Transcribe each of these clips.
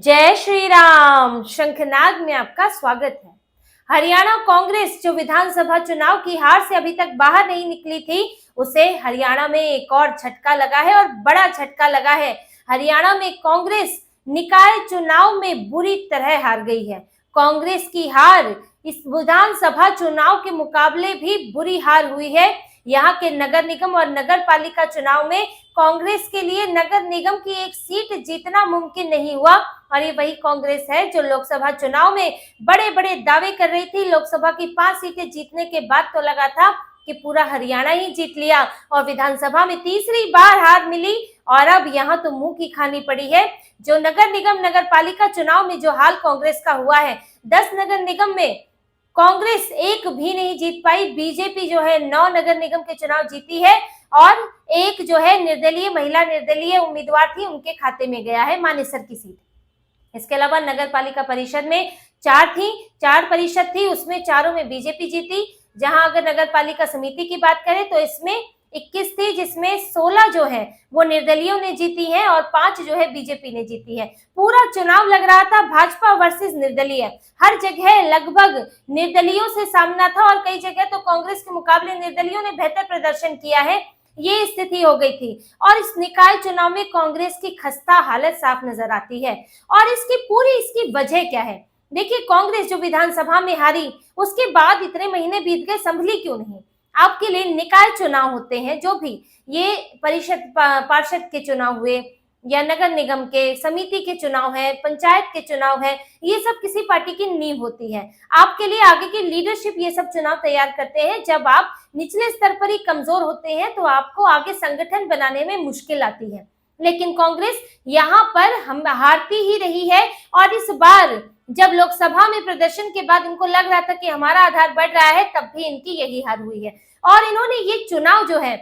जय श्री राम। शंखनाद में आपका स्वागत है। हरियाणा कांग्रेस जो विधानसभा चुनाव की हार से अभी तक बाहर नहीं निकली थी, उसे हरियाणा में एक और झटका लगा है और बड़ा झटका लगा है। हरियाणा में कांग्रेस निकाय चुनाव में बुरी तरह हार गई है। कांग्रेस की हार इस विधानसभा चुनाव के मुकाबले भी बुरी हार हुई है। यहाँ के नगर निगम और नगर पालिका चुनाव में कांग्रेस के लिए नगर निगम की एक सीट जीतना मुमकिन नहीं हुआ और ये वही कांग्रेस है जो लोकसभा चुनाव में बड़े बड़े दावे कर रही थी। लोकसभा की 5 सीटें जीतने के बाद तो लगा था कि पूरा हरियाणा ही जीत लिया और विधानसभा में तीसरी बार हार मिली और अब यहाँ तो मुंह की खानी पड़ी है। जो नगर निगम नगर पालिका चुनाव में जो हाल कांग्रेस का हुआ है, 10 नगर निगम में कांग्रेस एक भी नहीं जीत पाई। बीजेपी जो है 9 नगर निगम के चुनाव जीती है और एक जो है निर्दलीय महिला निर्दलीय उम्मीदवार थी, उनके खाते में गया है मानेसर की सीट। इसके अलावा नगर पालिका परिषद में 4 परिषद थी, उसमें 4 में बीजेपी जीती। जहां अगर नगर पालिका समिति की बात करें तो इसमें 21 थी, जिसमें 16 जो है वो निर्दलीयों ने जीती है और 5 जो है बीजेपी ने जीती है। पूरा चुनाव लग रहा था भाजपा वर्सेस निर्दलीय। हर जगह लगभग निर्दलीयों से सामना था और कई जगह तो कांग्रेस के मुकाबले निर्दलीयों ने बेहतर प्रदर्शन किया है। ये स्थिति हो गई थी और इस निकाय चुनाव में कांग्रेस की खस्ता हालत साफ नजर आती है। और इसकी वजह क्या है? देखिए, कांग्रेस जो विधानसभा में हारी, उसके बाद इतने महीने बीत गए, संभली क्यों नहीं? आपके लिए निकाय चुनाव होते हैं, जो भी ये परिषद पार्षद के चुनाव हुए या नगर निगम के समिति के चुनाव है, पंचायत के चुनाव है, ये सब किसी पार्टी की नींव होती है। आपके लिए आगे की लीडरशिप ये सब चुनाव तैयार करते हैं। जब आप निचले स्तर पर ही कमजोर होते हैं तो आपको आगे संगठन बनाने में मुश्किल आती है। लेकिन कांग्रेस यहाँ पर हम हारती ही रही है और इस बार जब लोकसभा में प्रदर्शन के बाद इनको लग रहा था कि हमारा आधार बढ़ रहा है, तब भी इनकी यही हार हुई है। और इन्होंने ये चुनाव जो है,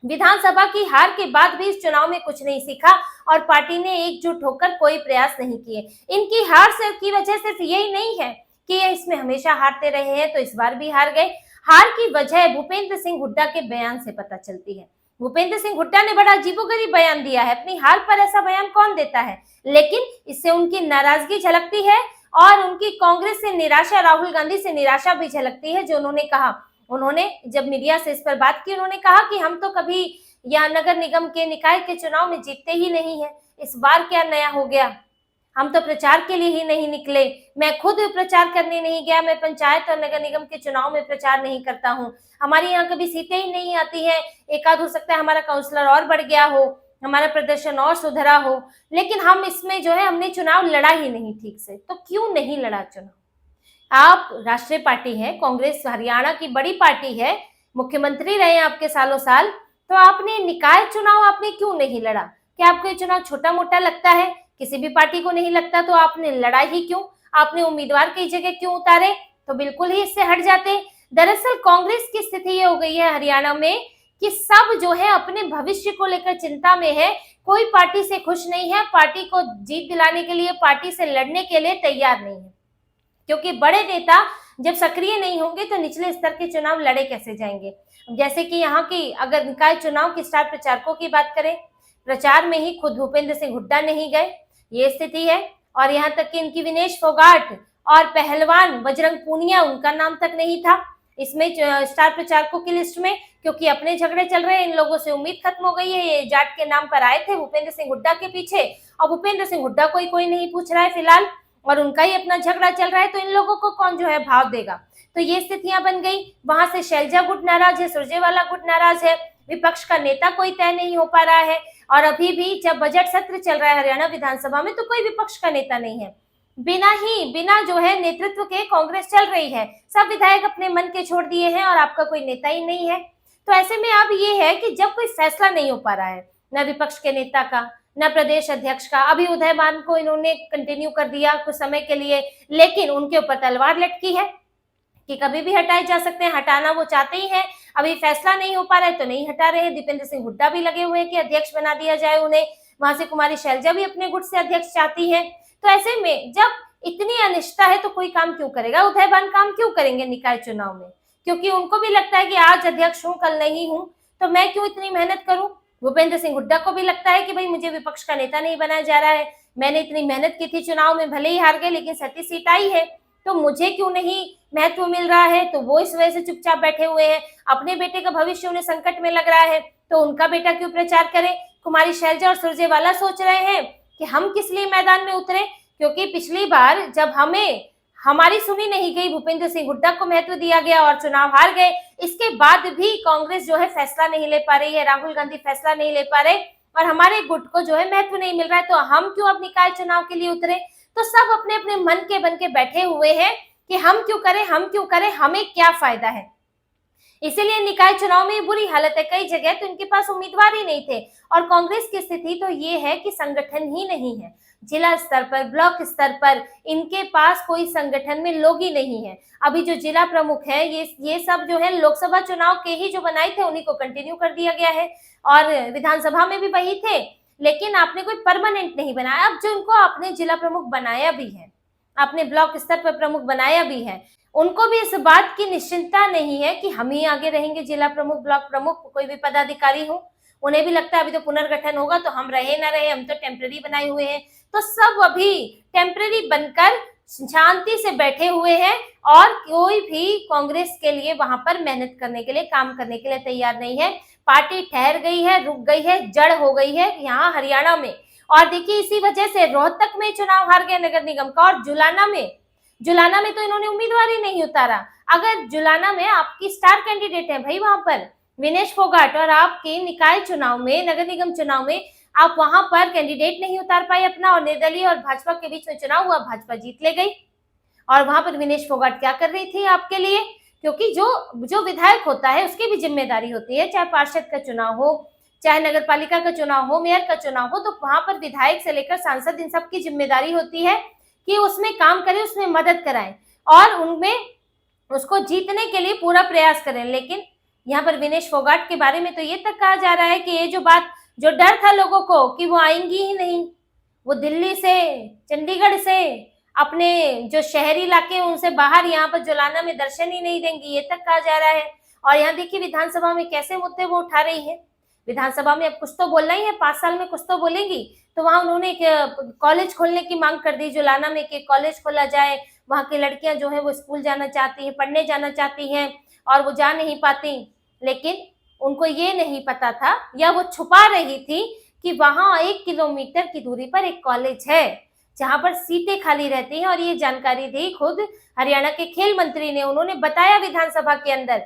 विधानसभा की हार के बाद भी इस चुनाव में कुछ नहीं सीखा और पार्टी ने एकजुट होकर कोई प्रयास नहीं किए। इनकी हार से की वजह सिर्फ यही नहीं है कि ये इसमें हमेशा हारते रहे हैं तो इस बार भी हार गए। हार की वजह भूपेंद्र सिंह हुड्डा के बयान से पता चलती है। भूपेंद्र सिंह हुड्डा ने बड़ा अजीबोगरीब बयान दिया है। अपनी हार पर ऐसा बयान कौन देता है? लेकिन इससे उनकी नाराजगी झलकती है और उनकी कांग्रेस से निराशा, राहुल गांधी से निराशा भी झलकती है। जो उन्होंने कहा, उन्होंने जब मीडिया से इस पर बात की, उन्होंने कहा कि हम तो कभी या नगर निगम के निकाय के चुनाव में जीतते ही नहीं है, इस बार क्या नया हो गया? हम तो प्रचार के लिए ही नहीं निकले, मैं खुद प्रचार करने नहीं गया, मैं पंचायत और नगर निगम के चुनाव में प्रचार नहीं करता हूँ, हमारे यहाँ कभी सीटें ही नहीं आती है। एक आध हो सकता है हमारा काउंसलर और बढ़ गया हो, हमारा प्रदर्शन और सुधरा हो, लेकिन हम इसमें जो है हमने चुनाव लड़ा ही नहीं ठीक से। तो क्यों नहीं लड़ा चुनाव? आप राष्ट्रीय पार्टी है, कांग्रेस हरियाणा की बड़ी पार्टी है, मुख्यमंत्री रहे आपके सालों साल, तो आपने निकाय चुनाव आपने क्यों नहीं लड़ा? क्या आपको ये चुनाव छोटा मोटा लगता है? किसी भी पार्टी को नहीं लगता तो आपने लड़ा ही क्यों? आपने उम्मीदवार कई जगह क्यों उतारे? तो बिल्कुल ही इससे हट जाते। दरअसल कांग्रेस की स्थिति ये हो गई है हरियाणा में कि सब जो है अपने भविष्य को लेकर चिंता में है। कोई पार्टी से खुश नहीं है, पार्टी को जीत दिलाने के लिए, पार्टी से लड़ने के लिए तैयार नहीं है। क्योंकि बड़े नेता जब सक्रिय नहीं होंगे तो निचले स्तर के चुनाव लड़े कैसे जाएंगे? जैसे कि यहाँ की अगर निकाय चुनाव की स्टार प्रचारकों की बात करें, प्रचार में ही खुद भूपेंद्र सिंह हुड्डा नहीं गए, ये स्थिति है। और यहाँ तक कि इनकी विनेश फोगाट और पहलवान बजरंग पूनिया, उनका नाम तक नहीं था इसमें स्टार प्रचारकों की लिस्ट में, क्योंकि अपने झगड़े चल रहे हैं, इन लोगों से उम्मीद खत्म हो गई है। ये जाट के नाम पर आए थे भूपेंद्र सिंह हुड्डा के पीछे और भूपेंद्र सिंह हुड्डा को कोई नहीं पूछ रहा है फिलहाल, और उनका ही अपना झगड़ा चल रहा है, तो इन लोगों को कौन जो है भाव देगा? तो ये स्थितियां बन गई। वहां से शैलजा गुट नाराज है, सुरजेवाला गुट नाराज है, विपक्ष का नेता कोई तय नहीं हो पा रहा है। और अभी भी जब बजट सत्र चल रहा है हरियाणा विधानसभा में तो कोई विपक्ष का नेता नहीं है। बिना जो है नेतृत्व के कांग्रेस चल रही है, सब विधायक अपने मन के छोड़ दिए हैं और आपका कोई नेता ही नहीं है। तो ऐसे में अब ये है कि जब कोई फैसला नहीं हो पा रहा है, न विपक्ष के नेता का, न प्रदेश अध्यक्ष का, अभी उदयमान को इन्होंने कंटिन्यू कर दिया कुछ समय के लिए, लेकिन उनके ऊपर तलवार लटकी है कि कभी भी हटाए जा सकते हैं, हटाना वो चाहते ही हैं। अभी फैसला नहीं हो पा रहा है तो नहीं हटा रहे हैं। दीपेंद्र सिंह हुड्डा भी लगे हुए हैं कि अध्यक्ष बना दिया जाए उन्हें, वहां से कुमारी शैलजा भी अपने गुट से अध्यक्ष चाहती है। तो ऐसे में जब इतनी अनिश्चितता है तो कोई काम क्यों करेगा? उदयमान काम क्यों करेंगे निकाय चुनाव में? क्योंकि उनको भी लगता है कि आज अध्यक्ष हूँ कल नहीं हूँ, तो मैं क्यों इतनी मेहनत करूं? भूपेंद्र सिंह हुड्डा को भी लगता है कि भाई मुझे विपक्ष का नेता नहीं बनाया जा रहा है, मैंने इतनी मेहनत की थी चुनाव में, भले ही हार गए लेकिन 37 सीट आई है, तो मुझे क्यों नहीं महत्व मिल रहा है? तो वो इस वजह से चुपचाप बैठे हुए हैं। अपने बेटे का भविष्य उन्हें संकट में लग रहा है, तो उनका बेटा क्यों प्रचार करे? कुमारी शैलजा और सुरजेवाला सोच रहे हैं कि हम किस लिए मैदान में उतरे, क्योंकि पिछली बार जब हमारी सुनी नहीं गई, भूपेंद्र सिंह हुड्डा को महत्व दिया गया और चुनाव हार गए। इसके बाद भी कांग्रेस जो है फैसला नहीं ले पा रही है, राहुल गांधी फैसला नहीं ले पा रहे और हमारे गुट को जो है महत्व नहीं मिल रहा है, तो हम क्यों अब निकाय चुनाव के लिए उतरे? तो सब अपने अपने मन के बन के बैठे हुए हैं कि हम क्यों करें, हमें क्या फायदा है। इसीलिए निकाय चुनाव में बुरी हालत है। कई जगह तो इनके पास उम्मीदवार ही नहीं थे और कांग्रेस की स्थिति तो ये है कि संगठन ही नहीं है। जिला स्तर पर, ब्लॉक स्तर पर इनके पास कोई संगठन में लोग ही नहीं है। अभी जो जिला प्रमुख है ये सब जो है लोकसभा चुनाव के ही जो बनाए थे उन्हीं को कंटिन्यू कर दिया गया है और विधानसभा में भी वही थे, लेकिन आपने कोई परमानेंट नहीं बनाया। अब जो उनको आपने जिला प्रमुख बनाया भी है, आपने ब्लॉक स्तर पर प्रमुख बनाया भी है, उनको भी इस बात की निश्चिंता नहीं है कि हम ही आगे रहेंगे, जिला प्रमुख, ब्लॉक प्रमुख, कोई भी पदाधिकारी हो। उन्हें भी लगता है अभी तो पुनर्गठन होगा तो हम रहे ना रहे, हम तो टेम्पररी बनाए हुए हैं। तो सब अभी टेम्पररी बनकर शांति से बैठे हुए हैं और कोई भी कांग्रेस के लिए वहां पर मेहनत करने के लिए, काम करने के लिए तैयार नहीं है। पार्टी ठहर गई है, रुक गई है, जड़ हो गई है यहाँ हरियाणा में। और देखिए इसी वजह से रोहतक में चुनाव हार गए नगर निगम का और जुलाना में तो इन्होंने उम्मीदवार ही नहीं उतारा। अगर जुलाना में आपकी स्टार कैंडिडेट है भाई वहां पर विनेश फोगाट और आपके निकाय चुनाव में, नगर निगम चुनाव में आप वहां पर कैंडिडेट नहीं उतार पाए अपना और निर्दलीय और भाजपा के बीच में चुनाव हुआ, भाजपा जीत ले गई। और वहां पर विनेश फोगाट क्या कर रही थी आपके लिए? क्योंकि जो विधायक होता है उसकी भी जिम्मेदारी होती है, चाहे पार्षद का चुनाव हो, चाहे नगर पालिका का चुनाव हो, मेयर का चुनाव हो, तो वहां पर विधायक से लेकर सांसद इन सबकी जिम्मेदारी होती है कि उसमें काम करें, उसमें मदद कराएं और उनमें उसको जीतने के लिए पूरा प्रयास करें। लेकिन यहाँ पर विनेश फोगाट के बारे में तो ये तक कहा जा रहा है कि ये जो डर था लोगों को कि वो आएंगी ही नहीं, वो दिल्ली से, चंडीगढ़ से, अपने जो शहरी इलाके उनसे बाहर यहाँ पर जुलाना में दर्शन ही नहीं देंगी, ये तक कहा जा रहा है। और यहाँ देखिए विधानसभा में कैसे मुद्दे वो उठा रही है। विधानसभा में अब कुछ तो बोलना ही है, 5 साल में कुछ तो बोलेंगी। तो वहां उन्होंने कॉलेज खोलने की मांग कर दी जुलाना में कि कॉलेज खोला जाए, वहां की लड़कियां जो है वो स्कूल जाना चाहती हैं, पढ़ने जाना चाहती हैं और वो जा नहीं पाती। लेकिन उनको ये नहीं पता था या वो छुपा रही थी कि वहां 1 किलोमीटर की दूरी पर एक कॉलेज है जहां पर सीटें खाली रहती हैं। और ये जानकारी दी खुद हरियाणा के खेल मंत्री ने। उन्होंने बताया विधानसभा के अंदर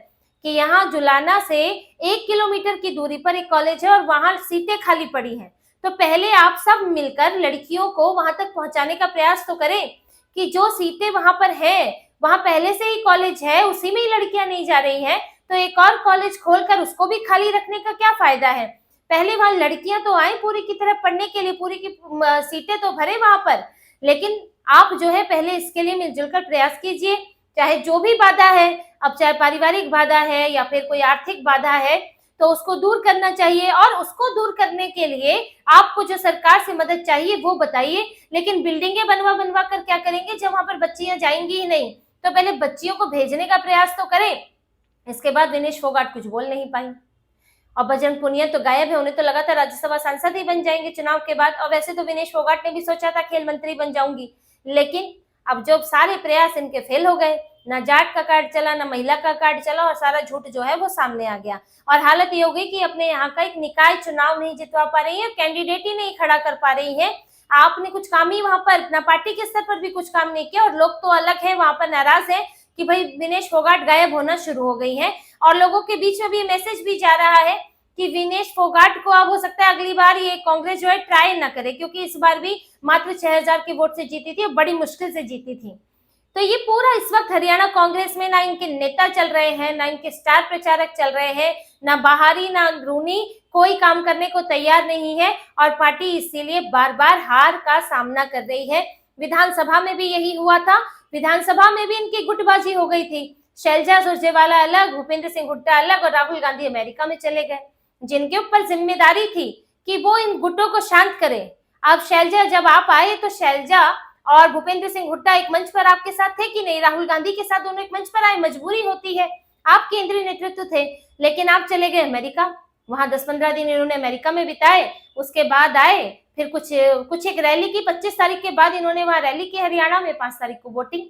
कि यहाँ जुलाना से 1 किलोमीटर की दूरी पर एक कॉलेज है और वहां सीटें खाली पड़ी हैं। तो पहले आप सब मिलकर लड़कियों को वहां तक पहुंचाने का प्रयास तो करें कि जो सीटें वहां पर है, वहां पहले से ही कॉलेज है, उसी में ही लड़कियां नहीं जा रही हैं, तो एक और कॉलेज खोलकर उसको भी खाली रखने का क्या फायदा है? पहले वहां लड़कियां तो आए पूरी की तरह पढ़ने के लिए, पूरी की सीटें तो भरे वहां पर। लेकिन आप जो है पहले इसके लिए मिलजुल कर प्रयास कीजिए, चाहे जो भी बाधा है, अब चाहे पारिवारिक बाधा है या फिर कोई आर्थिक बाधा है, तो उसको दूर करना चाहिए। और उसको दूर करने के लिए आपको जो सरकार से मदद चाहिए वो बताइए। लेकिन बिल्डिंगें बनवा कर क्या करेंगे जब वहां पर बच्चियां जाएंगी ही नहीं? तो पहले बच्चियों को भेजने का प्रयास तो करें। इसके बाद विनेश फोगाट कुछ बोल नहीं पाई और बजरंग पुनिया तो गायब है। उन्हें तो लगा था राज्यसभा सांसद ही बन जाएंगे चुनाव के बाद। और वैसे तो विनेश फोगाट ने भी सोचा था खेल मंत्री बन जाऊंगी, लेकिन अब जो सारे प्रयास इनके फेल हो गए, ना जाट का कार्ड चला, ना महिला का कार्ड चला और सारा झूठ जो है वो सामने आ गया। और हालत ये हो गई कि अपने यहाँ का एक निकाय चुनाव नहीं जितवा पा रही है, कैंडिडेट ही नहीं खड़ा कर पा रही है। आपने कुछ काम ही वहां पर ना पार्टी के स्तर पर भी कुछ काम नहीं किया और लोग तो अलग है, वहां पर नाराज है कि भाई विनेश फोगाट गायब होना शुरू हो गई है। और लोगों के बीच में भी मैसेज भी जा रहा है कि विनेश फोगाट को अब हो सकता है अगली बार ये कांग्रेस जो है ट्राई ना करे, क्योंकि इस बार भी मात्र 6000 के वोट से जीती थी, बड़ी मुश्किल से जीती थी। तो ये पूरा इस वक्त हरियाणा कांग्रेस में ना इनके नेता चल रहे हैं, ना इनके स्टार प्रचारक चल रहे हैं, ना बाहरी ना अंदरूनी कोई काम करने को तैयार नहीं है और पार्टी इसीलिए बार बार हार का सामना कर रही है। विधानसभा में भी यही हुआ था, विधानसभा में भी इनकी गुटबाजी हो गई थी। शैलजा सुरजेवाला अलग, भूपेंद्र सिंह हुड्डा अलग और राहुल गांधी अमेरिका में चले गए, जिनके ऊपर जिम्मेदारी थी कि वो इन गुटों को शांत करें। अब शैलजा जब आप आए तो शैलजा और भूपेंद्र सिंह हुड्डा एक मंच पर आपके साथ थे कि नहीं? राहुल गांधी के साथ दोनों एक मंच पर आए, मजबूरी होती है, आप केंद्रीय नेतृत्व थे। लेकिन आप चले गए अमेरिका, वहां 10-15 दिन इन्होंने अमेरिका में बिताए, उसके बाद आए फिर कुछ एक रैली की 25 तारीख के बाद इन्होंने वहां रैली की हरियाणा में, 5 तारीख को वोटिंग।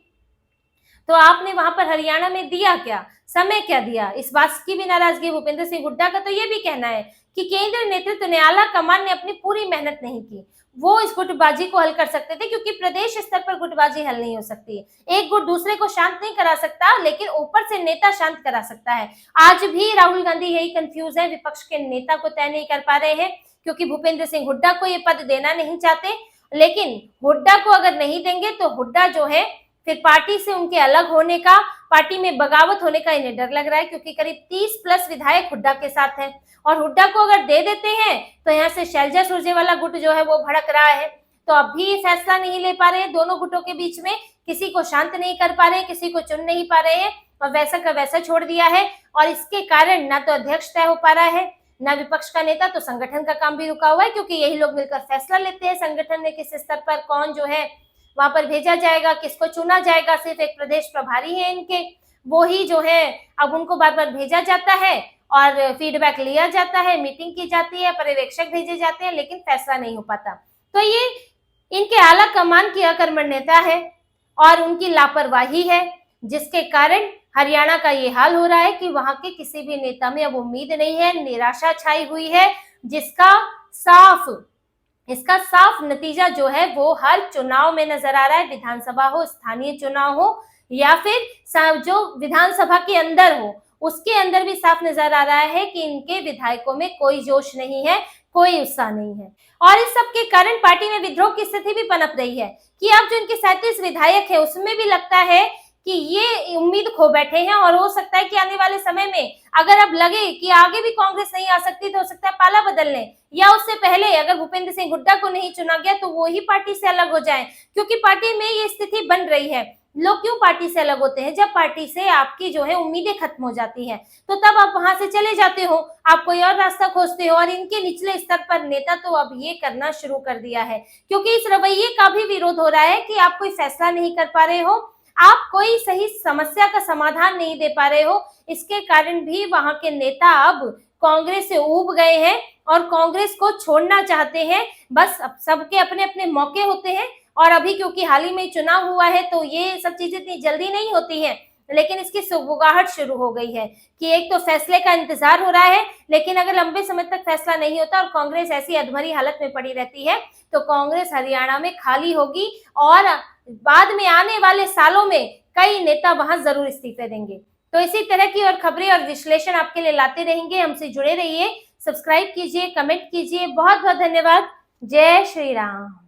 तो आपने वहां पर हरियाणा में दिया क्या, समय क्या दिया? इस बात की भी नाराजगी भूपेंद्र सिंह हुड्डा का तो ये भी कहना है कि केंद्रीय नेतृत्व ने, आला कमान ने अपनी पूरी मेहनत नहीं की। वो इस गुटबाजी को हल कर सकते थे, क्योंकि प्रदेश स्तर पर गुटबाजी हल नहीं हो सकती। एक गुट दूसरे को शांत नहीं करा सकता, लेकिन ऊपर से नेता शांत करा सकता है। आज भी राहुल गांधी यही कंफ्यूज है, विपक्ष के नेता को तय नहीं कर पा रहे हैं, क्योंकि भूपेंद्र सिंह हुड्डा को ये पद देना नहीं चाहते। लेकिन हुड्डा को अगर नहीं देंगे तो हुड्डा जो है फिर पार्टी से उनके अलग होने का, पार्टी में बगावत होने का इन्हें डर लग रहा है, क्योंकि करीब 30 प्लस विधायक हुड्डा के साथ हैं। और हुड्डा को अगर दे देते हैं तो यहाँ से शैलजा सुरजेवाला गुट जो है वो भड़क रहा है। तो अभी फैसला नहीं ले पा रहे हैं दोनों गुटों के बीच में, किसी को शांत नहीं कर पा रहे हैं, किसी को चुन नहीं पा रहे हैं, और वैसा का वैसा छोड़ दिया है। और इसके कारण ना तो अध्यक्ष तय हो पा रहा है, ना विपक्ष का नेता, तो संगठन का काम भी रुका हुआ है, क्योंकि यही लोग मिलकर फैसला लेते हैं संगठन में किस स्तर पर कौन जो है वहां पर भेजा जाएगा, किसको चुना जाएगा। सिर्फ एक प्रदेश प्रभारी है इनके, वो ही जो है अब उनको बार बार भेजा जाता है और फीडबैक लिया जाता है, मीटिंग की जाती है, पर्यवेक्षक भेजे जाते हैं, लेकिन फैसला नहीं हो पाता। तो ये इनके आला कमान की अकर्मण्यता है और उनकी लापरवाही है, जिसके कारण हरियाणा का ये हाल हो रहा है कि वहां के किसी भी नेता में अब उम्मीद नहीं है, निराशा छाई हुई है, इसका साफ नतीजा जो है वो हर चुनाव में नजर आ रहा है। विधानसभा हो, स्थानीय चुनाव हो, या फिर जो विधानसभा के अंदर हो, उसके अंदर भी साफ नजर आ रहा है कि इनके विधायकों में कोई जोश नहीं है, कोई उत्साह नहीं है। और इस सब के कारण पार्टी में विद्रोह की स्थिति भी पनप रही है कि अब जो इनके 37 विधायक है उसमें भी लगता है कि ये उम्मीद खो बैठे हैं। और हो सकता है कि आने वाले समय में अगर अब लगे कि आगे भी कांग्रेस नहीं आ सकती, तो हो सकता है पाला बदल लें, या उससे पहले अगर भूपेंद्र सिंह हुड्डा को नहीं चुना गया तो वो ही पार्टी से अलग हो जाएं, क्योंकि पार्टी में ये स्थिति बन रही है। लोग क्यों पार्टी से अलग होते हैं? जब पार्टी से आपकी जो है उम्मीदें खत्म हो जाती हैं, तो तब आप वहां से चले जाते हो, आप कोई और रास्ता खोजते हो। और इनके निचले स्तर पर नेता तो अब ये करना शुरू कर दिया है, क्योंकि इस रवैये का भी विरोध हो रहा है कि आप कोई फैसला नहीं कर पा रहे हो, आप कोई सही समस्या का समाधान नहीं दे पा रहे हो। इसके कारण भी वहां के नेता अब कांग्रेस से ऊब गए हैं और कांग्रेस को छोड़ना चाहते हैं। बस अब सबके अपने अपने मौके होते हैं, और अभी क्योंकि हाल ही में चुनाव हुआ है तो ये सब चीजें इतनी जल्दी नहीं होती हैं, लेकिन इसकी सुगबुगाहट शुरू हो गई है कि एक तो फैसले का इंतजार हो रहा है, लेकिन अगर लंबे समय तक फैसला नहीं होता और कांग्रेस ऐसी अधमरी हालत में पड़ी रहती है तो कांग्रेस हरियाणा में खाली होगी, और बाद में आने वाले सालों में कई नेता वहां जरूर इस्तीफे देंगे। तो इसी तरह की और खबरें और विश्लेषण आपके लिए लाते रहेंगे। हमसे जुड़े रहिए, सब्सक्राइब कीजिए, कमेंट कीजिए। बहुत बहुत धन्यवाद। जय श्री राम।